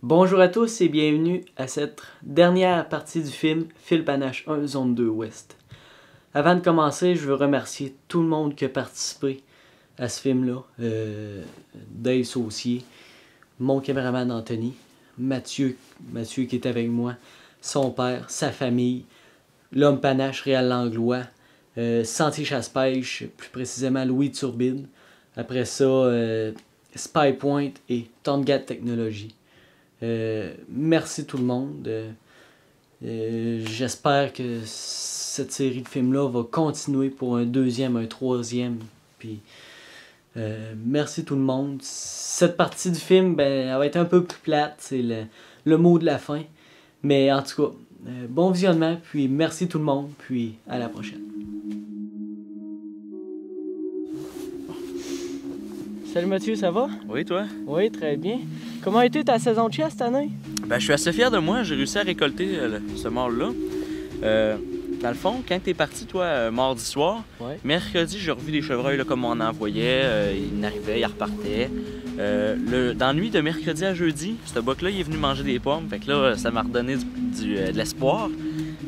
Bonjour à tous et bienvenue à cette dernière partie du film Phil Panache 1 Zone 2 Ouest. Avant de commencer, je veux remercier tout le monde qui a participé à ce film-là. Dave Saucier, mon caméraman Anthony, Mathieu qui est avec moi, son père, sa famille, l'homme Panache Réal Langlois, Sentier Chasse-Pêche, plus précisément Louis Turbide. Après ça, Spy Point et Tomcat Technologies. Merci tout le monde. J'espère que cette série de films-là va continuer pour un deuxième, un troisième. Puis, merci tout le monde. Cette partie du film, elle va être un peu plus plate. C'est le mot de la fin. Mais en tout cas, bon visionnement. Puis merci tout le monde. Puis à la prochaine. Salut Mathieu, ça va? Oui, toi? Oui, très bien. Comment a été ta saison de chasse cette année? Ben, je suis assez fier de moi. J'ai réussi à récolter ce mâle-là. Dans le fond, quand t'es parti, toi, mardi soir, mercredi, j'ai revu des chevreuils là, comme on en envoyait. Ils arrivaient, ils repartaient. Dans la nuit de mercredi à jeudi, ce boc-là, il est venu manger des pommes. Fait que là, ça m'a redonné de l'espoir.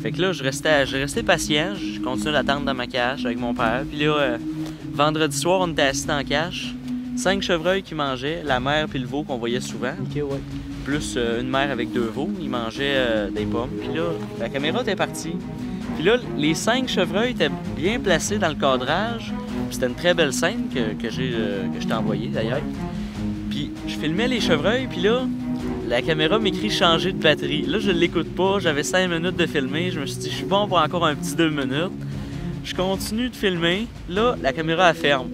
Fait que là, je restais patient. Je continuais d'attendre dans ma cache avec mon père. Puis là, vendredi soir, on était assis en cache. 5 chevreuils qui mangeaient, la mère puis le veau qu'on voyait souvent. Ok, ouais. Plus une mère avec 2 veaux, ils mangeaient des pommes. Puis là, la caméra était partie. Puis là, les 5 chevreuils étaient bien placés dans le cadrage. Puis c'était une très belle scène que je t'ai envoyée d'ailleurs. Puis je filmais les chevreuils, puis là, la caméra m'écrit changer de batterie. Là, je l'écoute pas, j'avais 5 minutes de filmer. Je me suis dit, je suis bon pour encore un petit 2 minutes. Je continue de filmer. Là, la caméra elle ferme.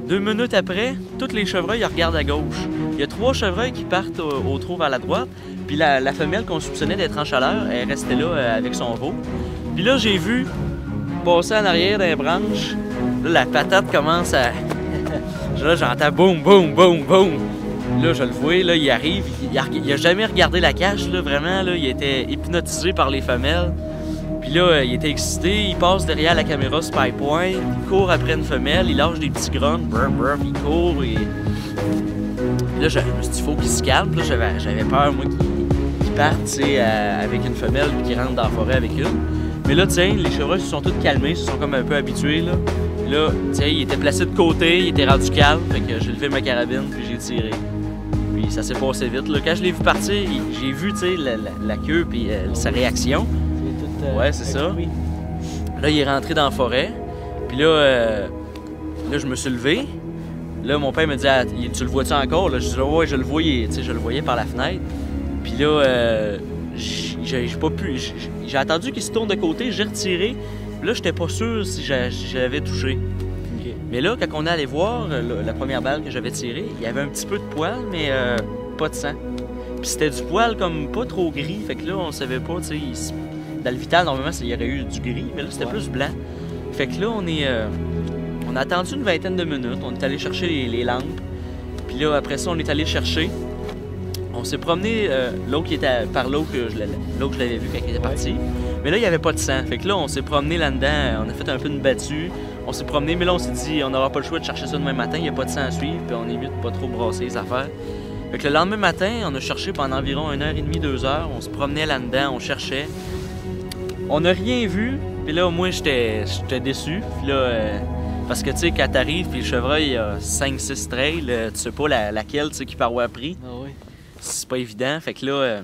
2 minutes après, tous les chevreuils ils regardent à gauche. Il y a 3 chevreuils qui partent au trot vers la droite. Puis la femelle qu'on soupçonnait d'être en chaleur, elle restait là avec son veau. Puis là, j'ai vu passer en arrière des branches. Là, la patate commence à... Là, j'entends boum, boum, boum, boum. Là, je le vois, là, il arrive. Il a jamais regardé la cache, là, vraiment. Là, il était hypnotisé par les femelles. Puis là, il était excité, il passe derrière la caméra Spy Point, il court après une femelle, il lâche des petits grunts, il court et... Puis là, je me suis dit, il faut qu'il se calme. Puis là, j'avais peur, moi, qu'il parte, tu sais, avec une femelle puis qu'il rentre dans la forêt avec une. Mais là, tiens, les chevreuils se sont tous calmés, ils se sont comme un peu habitués, là. Puis là, tiens, il était placé de côté, il était rendu calme, fait que j'ai levé ma carabine puis j'ai tiré. Puis ça s'est passé vite, là. Quand je l'ai vu partir, j'ai vu, tu sais, la queue puis sa réaction. Ouais, c'est ça. Là, il est rentré dans la forêt. Puis là, je me suis levé. Là, mon père me dit ah, « Tu le vois-tu encore? » Là, je dis « Ouais, je le voyais. » Tu sais, je le voyais par la fenêtre. Puis là, j'ai pas pu... J'ai attendu qu'il se tourne de côté, j'ai retiré. Puis là, j'étais pas sûr si j'avais touché. Okay. Mais là, quand on est allé voir la première balle que j'avais tirée, il y avait un petit peu de poil, mais pas de sang. Puis c'était du poil comme pas trop gris. Fait que là, on savait pas, tu sais... Dans le vital, normalement, il y aurait eu du gris, mais là, c'était plus blanc. Fait que là, on a attendu une vingtaine de minutes. On est allé chercher les lampes. Puis là, après ça, on est allé chercher. On s'est promené l'eau qui était par l'eau que je l'avais vu quand il était parti. Mais là, il n'y avait pas de sang. Fait que là, on s'est promené là-dedans. On a fait un peu une battue. On s'est promené, mais là, on s'est dit, on n'aura pas le choix de chercher ça demain matin. Il n'y a pas de sang à suivre. Puis on est mieux de pas trop brasser les affaires. Fait que le lendemain matin, on a cherché pendant environ 1h30, 2 heures. On se promenait là-dedans, on cherchait. On n'a rien vu, puis là, moi, j'étais déçu. Puis là, parce que, tu sais, quand t'arrives, puis le chevreuil, il y a 5-6 trails, tu sais pas laquelle, tu sais, qui part où a pris. Ah oui. C'est pas évident. Fait que là,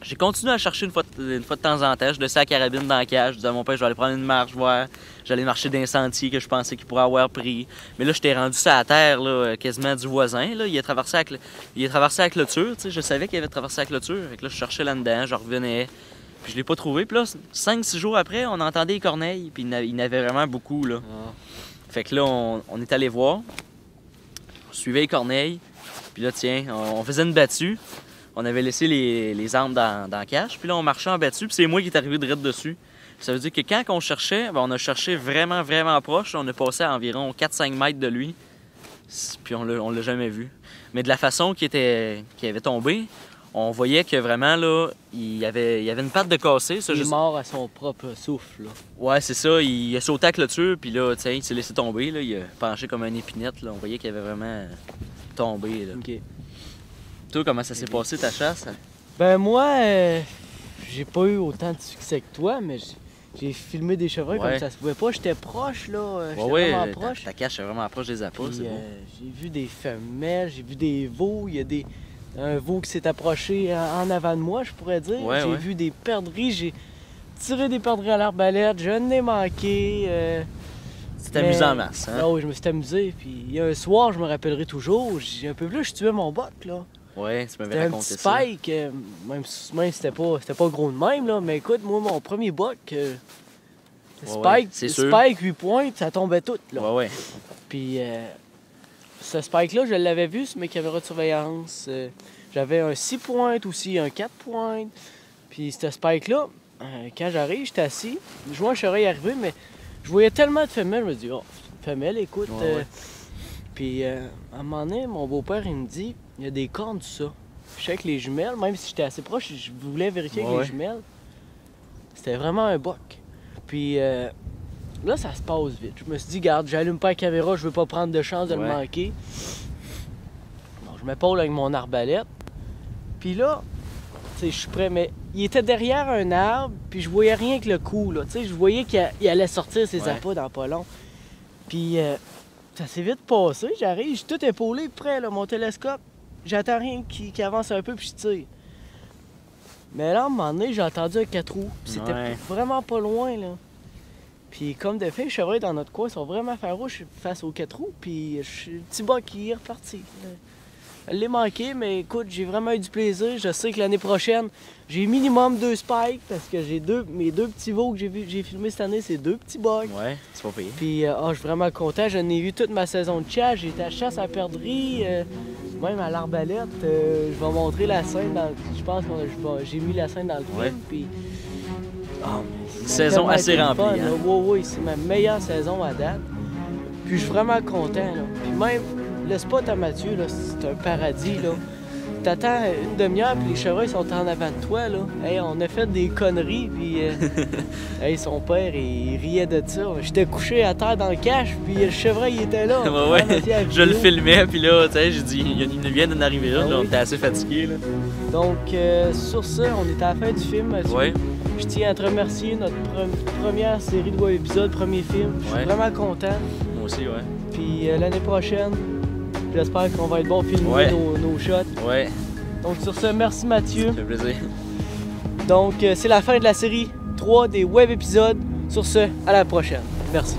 j'ai continué à chercher une fois de temps en temps. Je laissais la carabine dans la cage. Je disais à mon père, je vais aller prendre une marche, voir. J'allais marcher d'un sentier que je pensais qu'il pourrait avoir pris. Mais là, j'étais rendu sur la terre, là, quasiment du voisin. Là. Il a traversé la clôture, tu sais. Je savais qu'il avait traversé la clôture. Fait que là, je cherchais là-dedans, je revenais. Puis je l'ai pas trouvé. Puis là, 5-6 jours après, on entendait les corneilles. Puis il y en avait vraiment beaucoup, là. Ah. Fait que là, on est allé voir. On suivait les corneilles. Puis là, tiens, on faisait une battue. On avait laissé les armes dans la cache. Puis là, on marchait en battue. Puis c'est moi qui est arrivé direct dessus. Ça veut dire que quand on cherchait, on a cherché vraiment, vraiment proche. On a passé à environ 4-5 mètres de lui. Puis on l'a jamais vu. Mais de la façon qu'il avait tombé, on voyait que vraiment, là, il y avait une patte de cassé. Il est mort à son propre souffle, là. Ouais, c'est ça. Il a sauté à la clôture, puis là, tiens, il s'est laissé tomber, là. Il a penché comme une épinette, là. On voyait qu'il avait vraiment tombé, là. OK. toi, comment ça s'est passé ta chasse? Ben moi, j'ai pas eu autant de succès que toi, mais j'ai filmé des chevreuils comme ça se pouvait pas. J'étais proche, là. J'étais vraiment proche. Ta cache est vraiment proche des appâts, c'est bon. J'ai vu des femelles, j'ai vu des veaux. Il y a un veau qui s'est approché en avant de moi, je pourrais dire. J'ai vu des perdrix, j'ai tiré des perdrix à l'arbalète, je n'ai manqué. C'était amusant en masse, hein? Oui, je me suis amusé. Puis il y a un soir, je me rappellerai toujours, un peu plus, je tuais mon boc, là. Ouais, tu m'avais raconté ça. C'était un petit spike, même si c'était pas gros de même, là. Mais écoute, moi, mon premier boc, spike 8 pointes, ça tombait tout, là. Ouais. Puis ce spike-là, je l'avais vu sur mes caméras de surveillance. J'avais un 6 pointes aussi, un 4 pointes. Puis ce spike-là, quand j'arrive, j'étais assis. Je vois un chevreuil arriver, mais je voyais tellement de femelles, je me dis, oh, femelle, écoute. Puis à un moment donné, mon beau-père, il me dit, il y a des cornes, tout ça. Je sais que les jumelles, même si j'étais assez proche, je voulais vérifier avec les jumelles. C'était vraiment un boc. Puis là, ça se passe vite. Je me suis dit, garde, j'allume pas la caméra, je veux pas prendre de chance de le manquer. Bon, je m'épaule avec mon arbalète. Puis là, tu sais, je suis prêt, mais il était derrière un arbre, puis je voyais rien que le coup, là. Tu sais, je voyais qu'il allait sortir ses appâts dans pas long. Puis ça s'est vite passé, j'arrive, je suis tout épaulé, prêt, là, mon télescope. J'attends rien qui avance un peu, puis je tire. Mais là, à un moment donné, j'ai entendu un 4 roues, puis c'était vraiment pas loin, là. Puis comme de fait, les chevreuils dans notre coin sont vraiment farouches face aux 4 roues, puis le petit boc qui est reparti. Je l'ai manqué, mais écoute, j'ai vraiment eu du plaisir. Je sais que l'année prochaine, j'ai minimum 2 spikes, parce que mes deux petits veaux que j'ai filmés cette année, c'est 2 petits bocs. Ouais, c'est pas payé. Puis je suis vraiment content, je n'ai eu toute ma saison de chasse, j'ai été à chasse à perdrix, même à l'arbalète. Je vais montrer la scène, je pense que j'ai mis la scène dans le film, puis... une saison assez remplie. Hein? Oui, c'est ma meilleure saison à date. Puis je suis vraiment content. Là. Puis même le spot à Mathieu, là, c'est un paradis. Là. T'attends une demi-heure, puis les chevreuils sont en avant de toi. Là. Hey, on a fait des conneries, puis hey, son père, il riait de ça. J'étais couché à terre dans le cache, puis le chevreuil il était là. Je le filmais, puis là, tu sais, j'ai dit, il vient d'en arriver là, on était assez fatigués. Là. Donc, sur ça, on est à la fin du film, Mathieu. Je tiens à te remercier, notre première série de web épisodes, premier film. Je suis vraiment content. Moi aussi, Puis l'année prochaine, j'espère qu'on va être bon pour filmer nos shots. Donc sur ce, merci Mathieu. Ça fait plaisir. Donc c'est la fin de la série 3 des web épisodes. Sur ce, à la prochaine. Merci.